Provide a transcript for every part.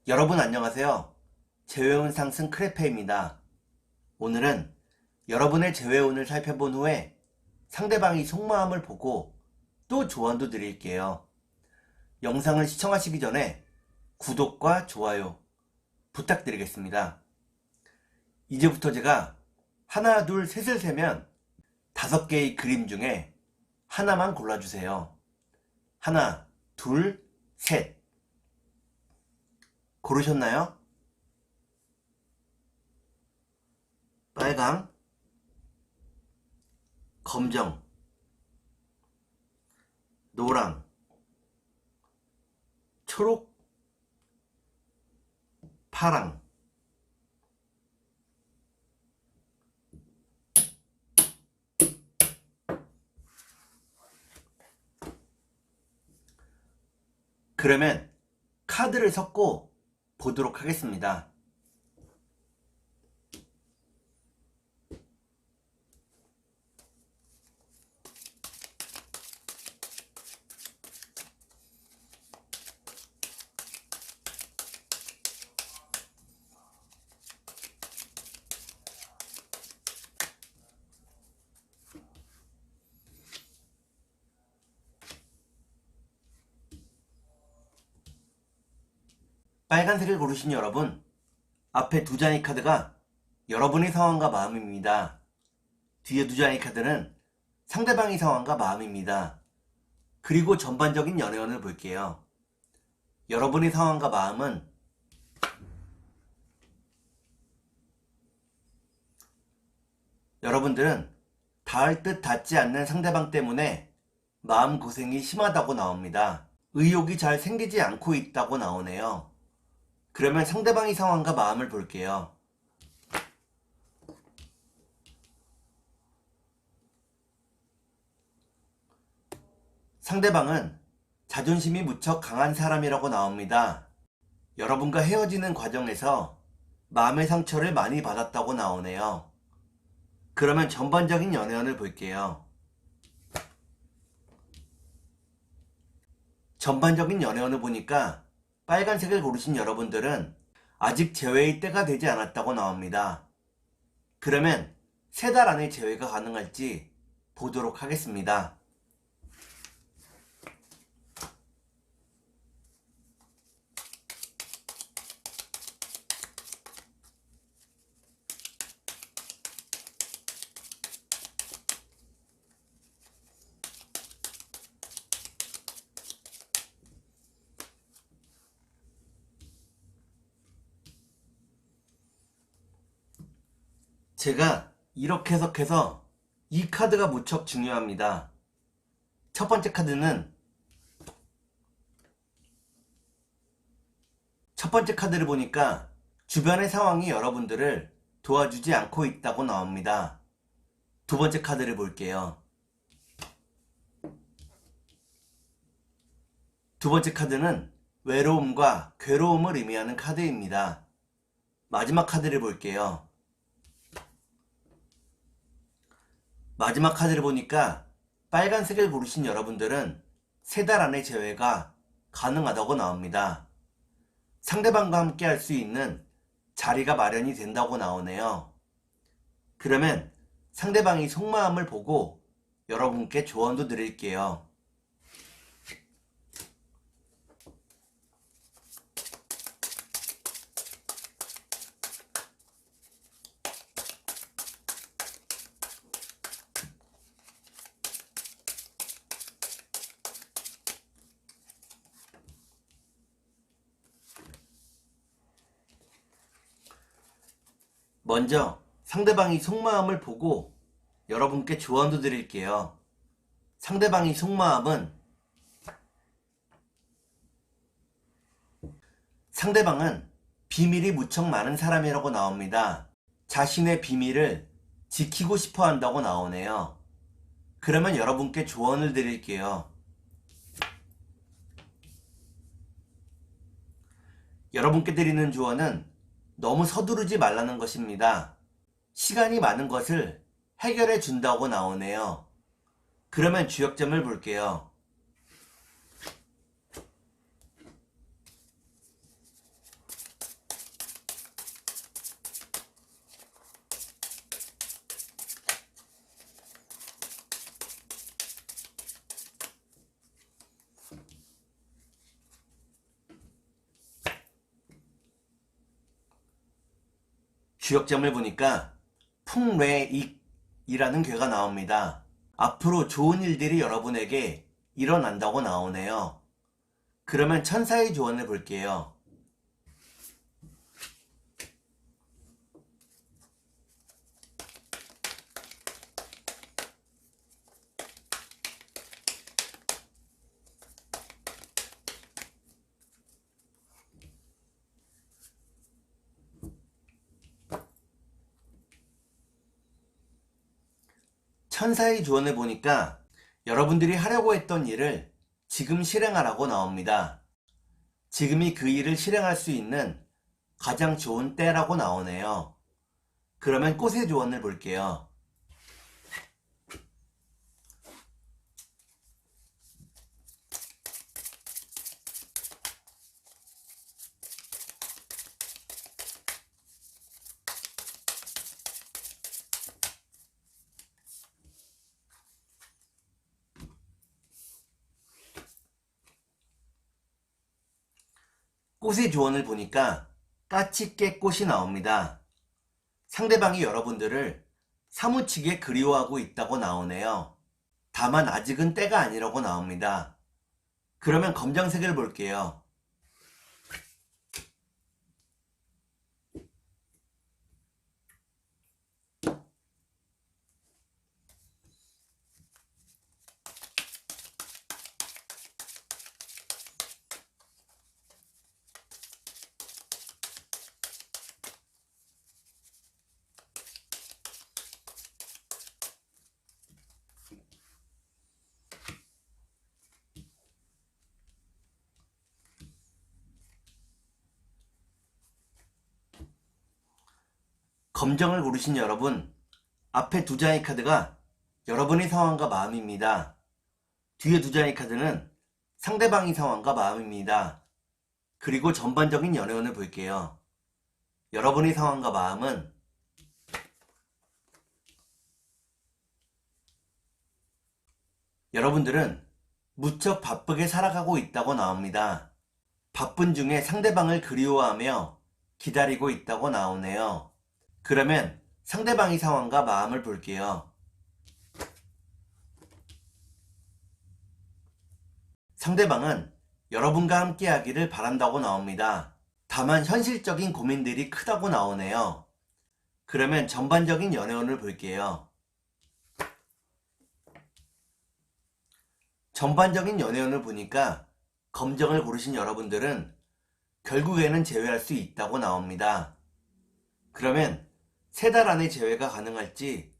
여러분 안녕하세요. 재회운 상승 크레페입니다. 오늘은 여러분의 재회운을 살펴본 후에 상대방이 속마음을 보고 또 조언도 드릴게요. 영상을 시청하시기 전에 구독과 좋아요 부탁드리겠습니다. 이제부터 제가 하나, 둘, 셋을 세면 5개의 그림 중에 하나만 골라주세요. 하나, 둘, 셋. 고르셨나요? 빨강, 검정, 노랑, 초록, 파랑. 그러면 카드를 섞고 보도록 하겠습니다. 빨간색을 고르신 여러분, 앞에 2장의 카드가 여러분의 상황과 마음입니다. 뒤에 2장의 카드는 상대방의 상황과 마음입니다. 그리고 전반적인 연애운을 볼게요. 여러분의 상황과 마음은 여러분들은 닿을 듯 닿지 않는 상대방 때문에 마음고생이 심하다고 나옵니다. 의욕이 잘 생기지 않고 있다고 나오네요. 그러면 상대방의 상황과 마음을 볼게요. 상대방은 자존심이 무척 강한 사람이라고 나옵니다. 여러분과 헤어지는 과정에서 마음의 상처를 많이 받았다고 나오네요. 그러면 전반적인 연애운을 볼게요. 전반적인 연애운을 보니까 빨간색을 고르신 여러분들은 아직 재회의 때가 되지 않았다고 나옵니다. 그러면 3달 안에 재회가 가능할지 보도록 하겠습니다. 제가 이렇게 해석해서 이 카드가 무척 중요합니다. 첫 번째 카드는 첫 번째 카드를 보니까 주변의 상황이 여러분들을 도와주지 않고 있다고 나옵니다. 두 번째 카드를 볼게요. 두 번째 카드는 외로움과 괴로움을 의미하는 카드입니다. 마지막 카드를 볼게요. 마지막 카드를 보니까 빨간색을 고르신 여러분들은 3달 안에 재회가 가능하다고 나옵니다. 상대방과 함께 할 수 있는 자리가 마련이 된다고 나오네요. 그러면 상대방이 속마음을 보고 여러분께 조언도 드릴게요. 먼저 상대방이 속마음을 보고 여러분께 조언도 드릴게요. 상대방이 속마음은 상대방은 비밀이 무척 많은 사람이라고 나옵니다. 자신의 비밀을 지키고 싶어 한다고 나오네요. 그러면 여러분께 조언을 드릴게요. 여러분께 드리는 조언은 너무 서두르지 말라는 것입니다. 시간이 많은 것을 해결해 준다고 나오네요. 그러면 주역점을 볼게요. 주역점을 보니까 풍뢰익이라는 괴가 나옵니다. 앞으로 좋은 일들이 여러분에게 일어난다고 나오네요. 그러면 천사의 조언을 볼게요. 천사의 조언을 보니까 여러분들이 하려고 했던 일을 지금 실행하라고 나옵니다. 지금이 그 일을 실행할 수 있는 가장 좋은 때라고 나오네요. 그러면 꽃의 조언을 볼게요. 꽃의 조언을 보니까 까치깨 꽃이 나옵니다. 상대방이 여러분들을 사무치게 그리워하고 있다고 나오네요. 다만 아직은 때가 아니라고 나옵니다. 그러면 검정색을 볼게요. 검정을 고르신 여러분, 앞에 두 장의 카드가 여러분의 상황과 마음입니다. 뒤에 두 장의 카드는 상대방의 상황과 마음입니다. 그리고 전반적인 연애운을 볼게요. 여러분의 상황과 마음은 여러분들은 무척 바쁘게 살아가고 있다고 나옵니다. 바쁜 중에 상대방을 그리워하며 기다리고 있다고 나오네요. 그러면 상대방의 상황과 마음을 볼게요. 상대방은 여러분과 함께 하기를 바란다고 나옵니다. 다만 현실적인 고민들이 크다고 나오네요. 그러면 전반적인 연애운을 볼게요. 전반적인 연애운을 보니까 검정을 고르신 여러분들은 결국에는 제외할 수 있다고 나옵니다. 그러면 3달 안에 제외가 가능할지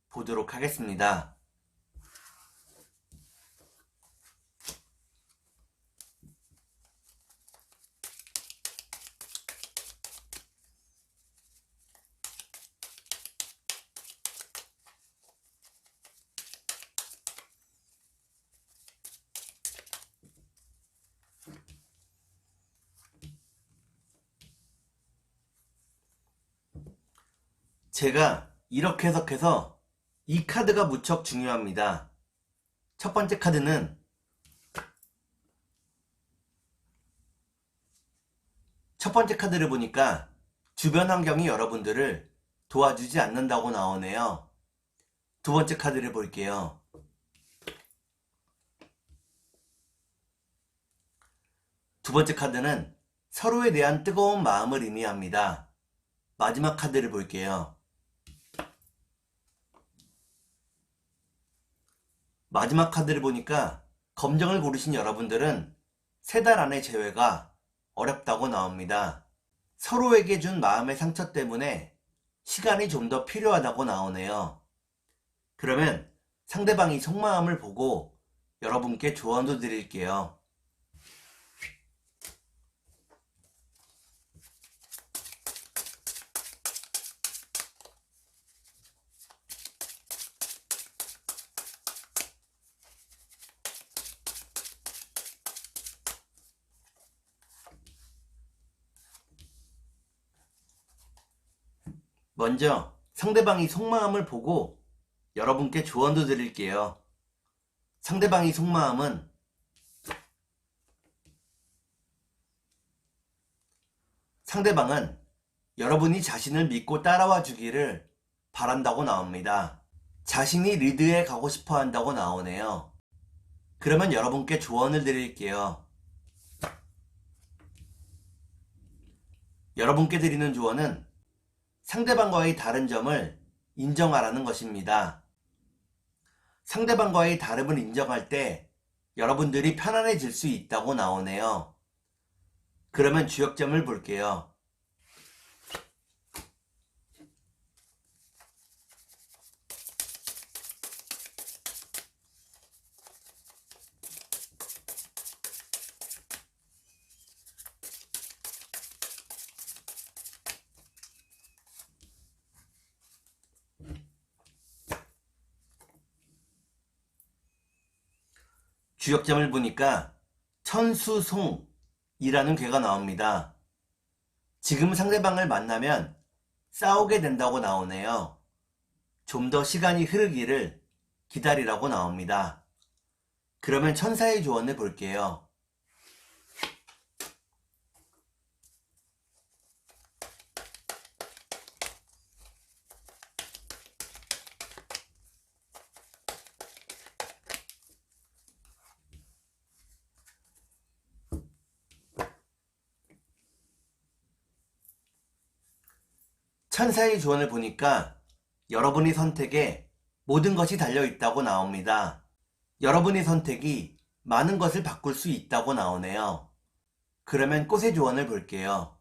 보도록 하겠습니다. 제가 이렇게 해석해서 이 카드가 무척 중요합니다. 첫 번째 카드는 첫 번째 카드를 보니까 주변 환경이 여러분들을 도와주지 않는다고 나오네요. 두 번째 카드를 볼게요. 두 번째 카드는 서로에 대한 뜨거운 마음을 의미합니다. 마지막 카드를 볼게요. 마지막 카드를 보니까 검정을 고르신 여러분들은 3달 안에 재회가 어렵다고 나옵니다. 서로에게 준 마음의 상처 때문에 시간이 좀 더 필요하다고 나오네요. 그러면 상대방이 속마음을 보고 여러분께 조언도 드릴게요. 먼저 상대방이 속마음을 보고 여러분께 조언도 드릴게요. 상대방의 속마음은 상대방은 여러분이 자신을 믿고 따라와 주기를 바란다고 나옵니다. 자신이 리드에 가고 싶어 한다고 나오네요. 그러면 여러분께 조언을 드릴게요. 여러분께 드리는 조언은 상대방과의 다른 점을 인정하라는 것입니다. 상대방과의 다름을 인정할 때 여러분들이 편안해질 수 있다고 나오네요. 그러면 주역점을 볼게요. 주역점을 보니까 천수송이라는 괴가 나옵니다. 지금 상대방을 만나면 싸우게 된다고 나오네요. 좀 더 시간이 흐르기를 기다리라고 나옵니다. 그러면 천사의 조언을 볼게요. 천사의 조언을 보니까 여러분의 선택에 모든 것이 달려있다고 나옵니다. 여러분의 선택이 많은 것을 바꿀 수 있다고 나오네요. 그러면 꽃의 조언을 볼게요.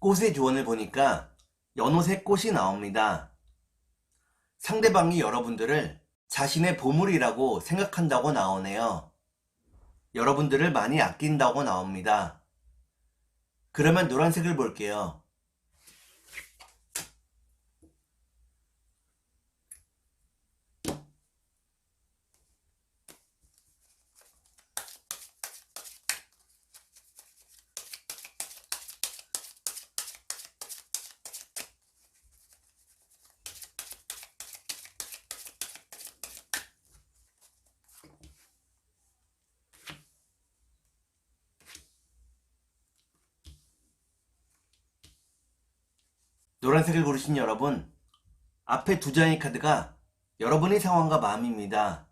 꽃의 조언을 보니까 연옷의 꽃이 나옵니다. 상대방이 여러분들을 자신의 보물이라고 생각한다고 나오네요. 여러분들을 많이 아낀다고 나옵니다. 그러면 노란색을 볼게요. 노란색을 고르신 여러분, 앞에 두 장의 카드가 여러분의 상황과 마음입니다.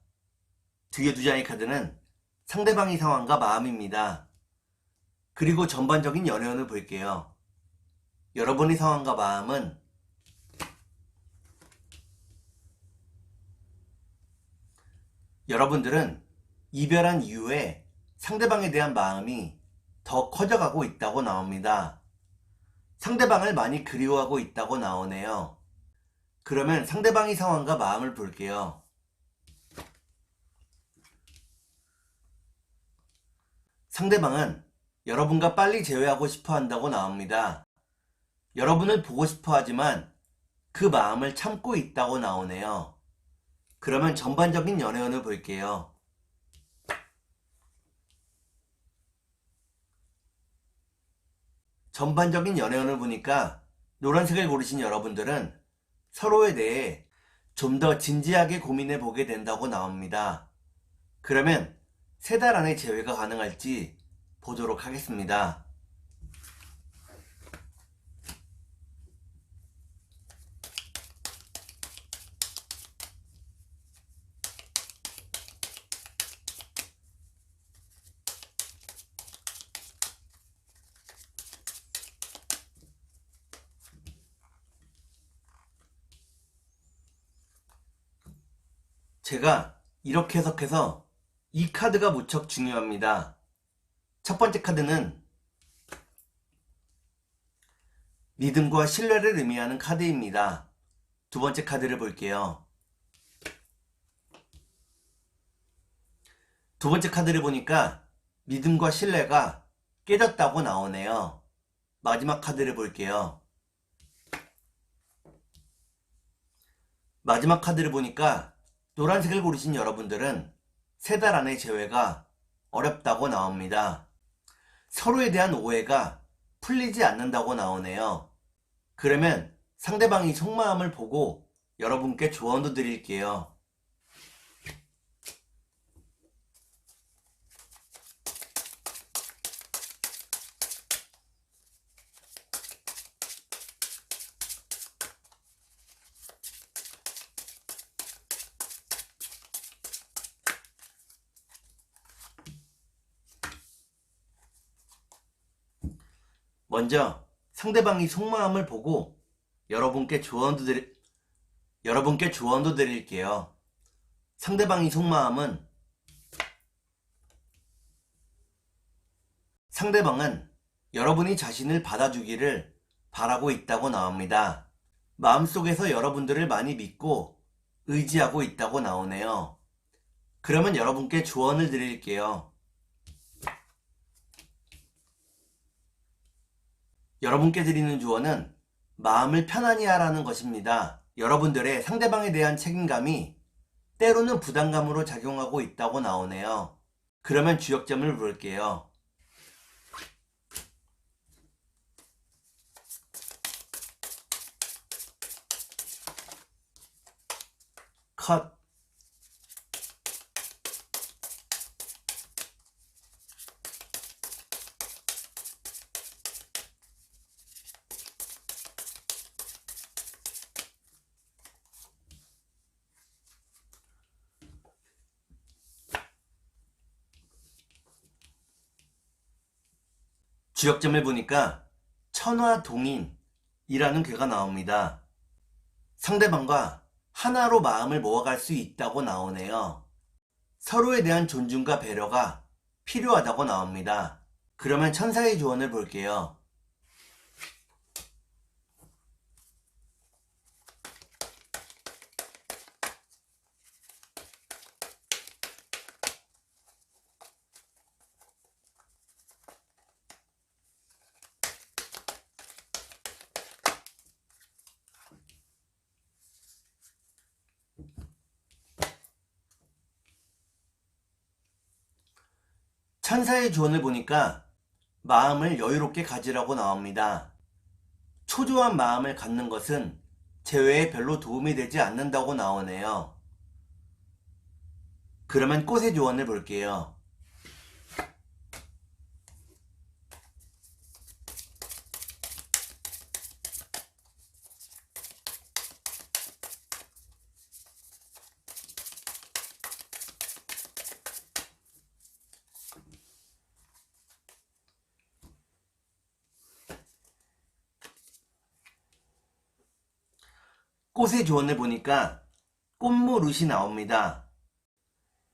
뒤에 두 장의 카드는 상대방의 상황과 마음입니다. 그리고 전반적인 연애운을 볼게요. 여러분의 상황과 마음은 여러분들은 이별한 이후에 상대방에 대한 마음이 더 커져가고 있다고 나옵니다. 상대방을 많이 그리워하고 있다고 나오네요. 그러면 상대방의 상황과 마음을 볼게요. 상대방은 여러분과 빨리 재회하고 싶어 한다고 나옵니다. 여러분을 보고 싶어 하지만 그 마음을 참고 있다고 나오네요. 그러면 전반적인 연애운을 볼게요. 전반적인 연애운을 보니까 노란색을 고르신 여러분들은 서로에 대해 좀 더 진지하게 고민해 보게 된다고 나옵니다. 그러면 3달 안에 재회가 가능할지 보도록 하겠습니다. 제가 이렇게 해석해서 이 카드가 무척 중요합니다. 첫 번째 카드는 믿음과 신뢰를 의미하는 카드입니다. 두 번째 카드를 볼게요. 두 번째 카드를 보니까 믿음과 신뢰가 깨졌다고 나오네요. 마지막 카드를 볼게요. 마지막 카드를 보니까 노란색을 고르신 여러분들은 3달 안의 재회가 어렵다고 나옵니다. 서로에 대한 오해가 풀리지 않는다고 나오네요. 그러면 상대방이 속마음을 보고 여러분께 조언도 드릴게요. 먼저 상대방이 속마음을 보고 여러분께 조언도 드릴게요. 상대방이 속마음은 상대방은 여러분이 자신을 받아주기를 바라고 있다고 나옵니다. 마음속에서 여러분들을 많이 믿고 의지하고 있다고 나오네요. 그러면 여러분께 조언을 드릴게요. 여러분께 드리는 조언은 마음을 편안히 하라는 것입니다. 여러분들의 상대방에 대한 책임감이 때로는 부담감으로 작용하고 있다고 나오네요. 그러면 주역점을 볼게요. 컷. 주역점을 보니까 천화동인이라는 괴가 나옵니다. 상대방과 하나로 마음을 모아갈 수 있다고 나오네요. 서로에 대한 존중과 배려가 필요하다고 나옵니다. 그러면 천사의 조언을 볼게요. 천사의 조언을 보니까 마음을 여유롭게 가지라고 나옵니다. 초조한 마음을 갖는 것은 재회에 별로 도움이 되지 않는다고 나오네요. 그러면 꽃의 조언을 볼게요. 꽃의 조언을 보니까 꽃무릇이 나옵니다.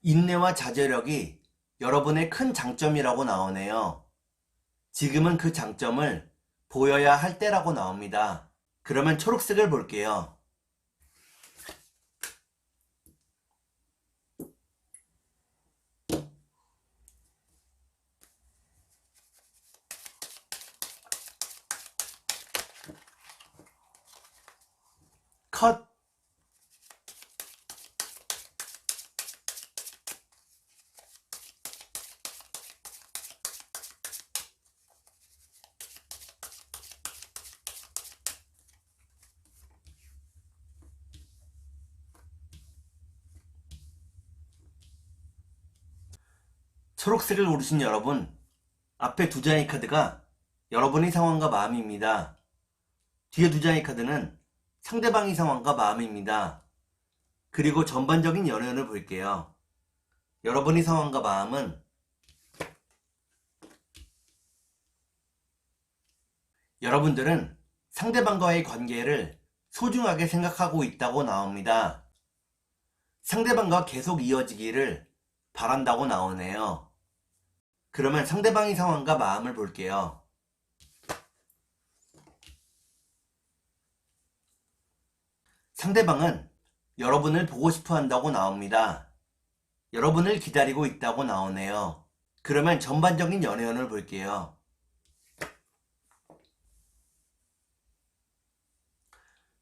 인내와 자제력이 여러분의 큰 장점이라고 나오네요. 지금은 그 장점을 보여야 할 때라고 나옵니다. 그러면 초록색을 볼게요. 컷. 초록색을 고르신 여러분, 앞에 2장의 카드가 여러분의 상황과 마음입니다. 뒤에 2장의 카드는 상대방의 상황과 마음입니다. 그리고 전반적인 연애운을 볼게요. 여러분의 상황과 마음은 여러분들은 상대방과의 관계를 소중하게 생각하고 있다고 나옵니다. 상대방과 계속 이어지기를 바란다고 나오네요. 그러면 상대방의 상황과 마음을 볼게요. 상대방은 여러분을 보고 싶어 한다고 나옵니다. 여러분을 기다리고 있다고 나오네요. 그러면 전반적인 연애운을 볼게요.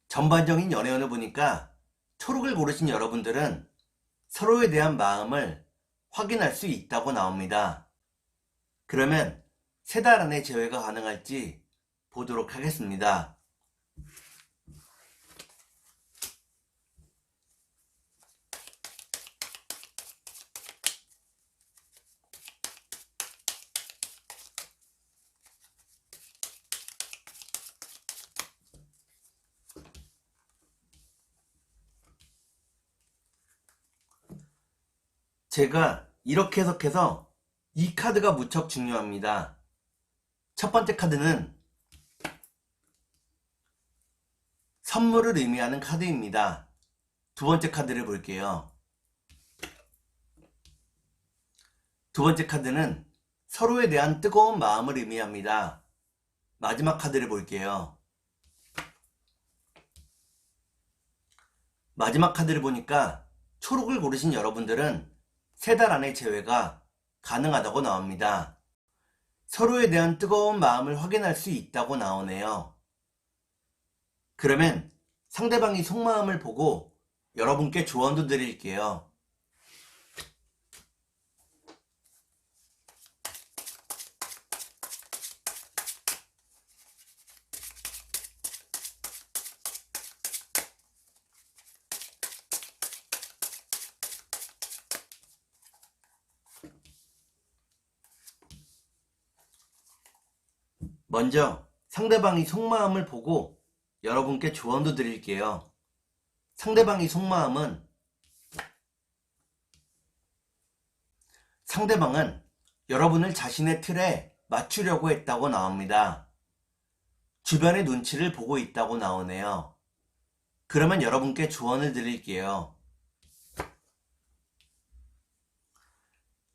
전반적인 연애운을 보니까 초록을 고르신 여러분들은 서로에 대한 마음을 확인할 수 있다고 나옵니다. 그러면 3달 안에 재회가 가능할지 보도록 하겠습니다. 제가 이렇게 해석해서 이 카드가 무척 중요합니다. 첫 번째 카드는 선물을 의미하는 카드입니다. 두 번째 카드를 볼게요. 두 번째 카드는 서로에 대한 뜨거운 마음을 의미합니다. 마지막 카드를 볼게요. 마지막 카드를 보니까 초록을 고르신 여러분들은 3달 안에 재회가 가능하다고 나옵니다. 서로에 대한 뜨거운 마음을 확인할 수 있다고 나오네요. 그러면 상대방이 속마음을 보고 여러분께 조언도 드릴게요. 먼저 상대방이 속마음을 보고 여러분께 조언도 드릴게요. 상대방의 속마음은 상대방은 여러분을 자신의 틀에 맞추려고 했다고 나옵니다. 주변의 눈치를 보고 있다고 나오네요. 그러면 여러분께 조언을 드릴게요.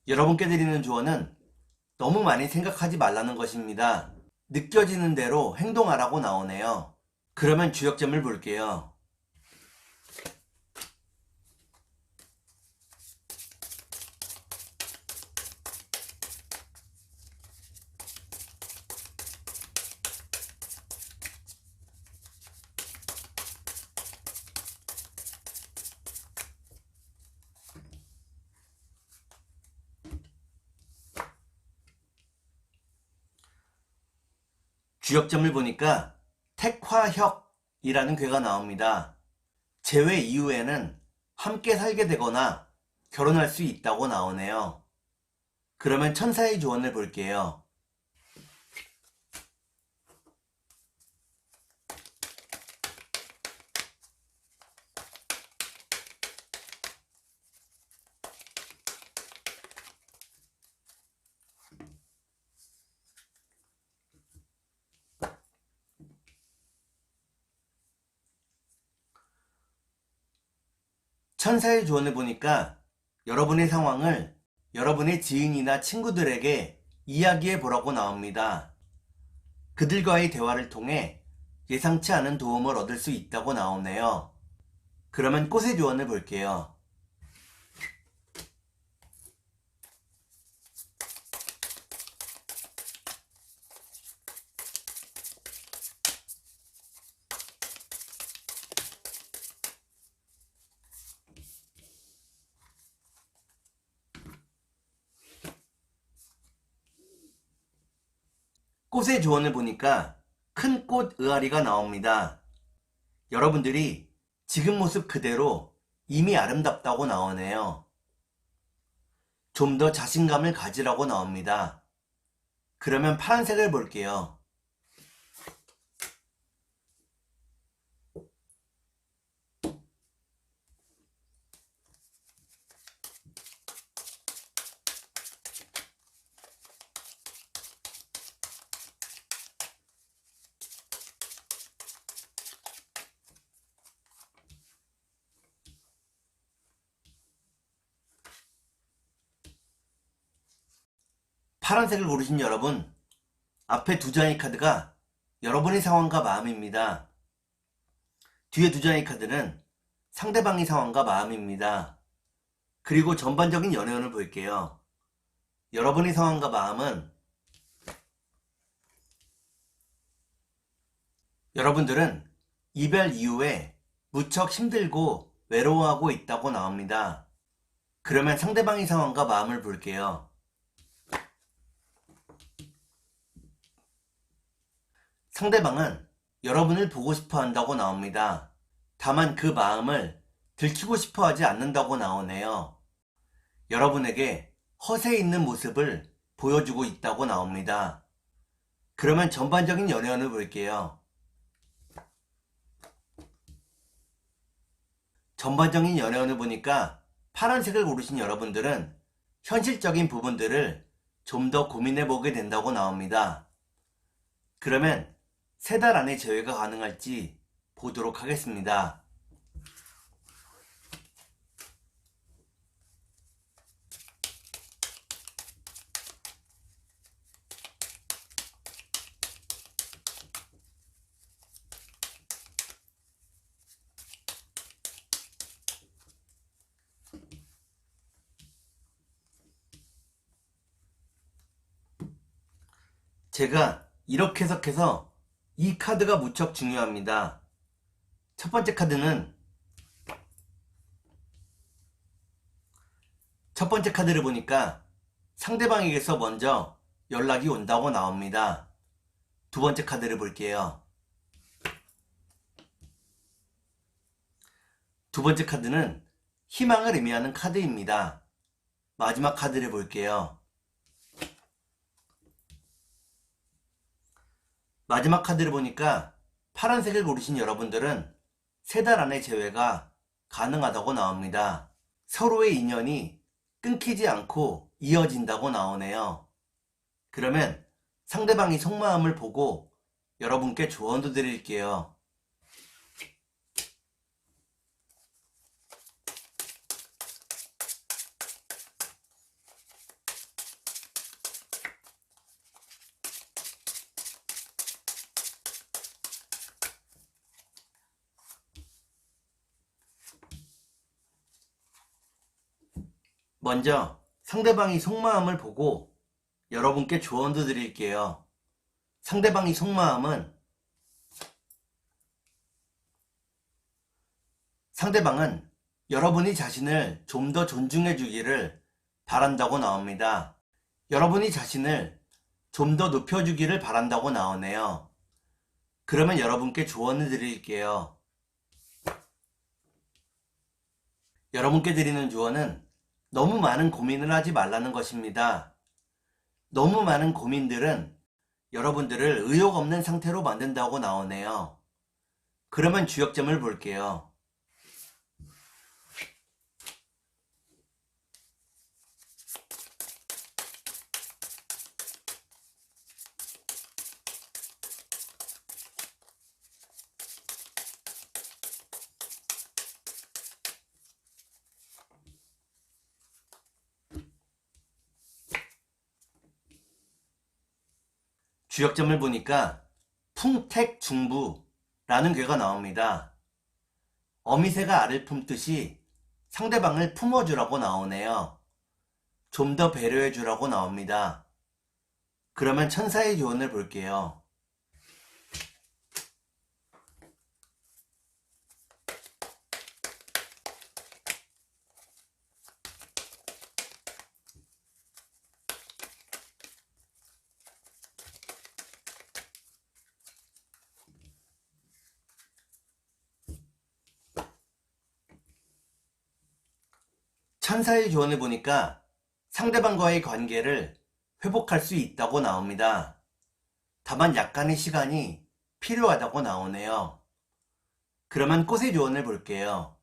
여러분께 드리는 조언은 너무 많이 생각하지 말라는 것입니다. 느껴지는 대로 행동하라고 나오네요. 그러면 주역점을 볼게요. 주역점을 보니까 택화혁이라는 괴가 나옵니다. 재회 이후에는 함께 살게 되거나 결혼할 수 있다고 나오네요. 그러면 천사의 조언을 볼게요. 천사의 조언을 보니까 여러분의 상황을 여러분의 지인이나 친구들에게 이야기해 보라고 나옵니다. 그들과의 대화를 통해 예상치 않은 도움을 얻을 수 있다고 나오네요. 그러면 꽃의 조언을 볼게요. 꽃의 조언을 보니까 큰 꽃 의아리가 나옵니다. 여러분들이 지금 모습 그대로 이미 아름답다고 나오네요. 좀 더 자신감을 가지라고 나옵니다. 그러면 파란색을 볼게요. 파란색을 고르신 여러분, 앞에 2장의 카드가 여러분의 상황과 마음입니다. 뒤에 2장의 카드는 상대방의 상황과 마음입니다. 그리고 전반적인 연애운을 볼게요. 여러분의 상황과 마음은 여러분들은 이별 이후에 무척 힘들고 외로워하고 있다고 나옵니다. 그러면 상대방의 상황과 마음을 볼게요. 상대방은 여러분을 보고 싶어 한다고 나옵니다. 다만 그 마음을 들키고 싶어 하지 않는다고 나오네요. 여러분에게 허세 있는 모습을 보여주고 있다고 나옵니다. 그러면 전반적인 연애운을 볼게요. 전반적인 연애운을 보니까 파란색을 고르신 여러분들은 현실적인 부분들을 좀 더 고민해보게 된다고 나옵니다. 그러면 3달 안에 재회가 가능할지 보도록 하겠습니다. 제가 이렇게 해석해서 이 카드가 무척 중요합니다. 첫 번째 카드는 첫 번째 카드를 보니까 상대방에게서 먼저 연락이 온다고 나옵니다. 두 번째 카드를 볼게요. 두 번째 카드는 희망을 의미하는 카드입니다. 마지막 카드를 볼게요. 마지막 카드를 보니까 파란색을 고르신 여러분들은 3달 안에 재회가 가능하다고 나옵니다. 서로의 인연이 끊기지 않고 이어진다고 나오네요. 그러면 상대방이 속마음을 보고 여러분께 조언도 드릴게요. 먼저 상대방이 속마음을 보고 여러분께 조언도 드릴게요. 상대방이 상대방은 여러분이 자신을 좀 더 존중해 주기를 바란다고 나옵니다. 여러분이 자신을 좀 더 높여주기를 바란다고 나오네요. 그러면 여러분께 조언을 드릴게요. 여러분께 드리는 조언은 너무 많은 고민을 하지 말라는 것입니다. 너무 많은 고민들은 여러분들을 의욕 없는 상태로 만든다고 나오네요. 그러면 주역점을 볼게요. 주역점을 보니까 풍택중부라는 괴가 나옵니다. 어미새가 알을 품듯이 상대방을 품어주라고 나오네요. 좀 더 배려해주라고 나옵니다. 그러면 천사의 조언을 볼게요. 천사의 조언을 보니까 상대방과의 관계를 회복할 수 있다고 나옵니다. 다만 약간의 시간이 필요하다고 나오네요. 그러면 꽃의 조언을 볼게요.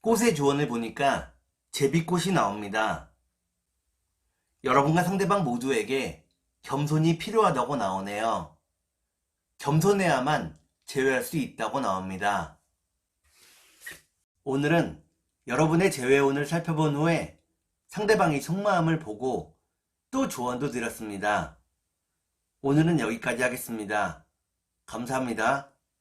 꽃의 조언을 보니까 제비꽃이 나옵니다. 여러분과 상대방 모두에게 겸손이 필요하다고 나오네요. 겸손해야만 제외할 수 있다고 나옵니다. 오늘은 여러분의 제외운을 살펴본 후에 상대방의 속마음을 보고 또 조언도 드렸습니다. 오늘은 여기까지 하겠습니다. 감사합니다.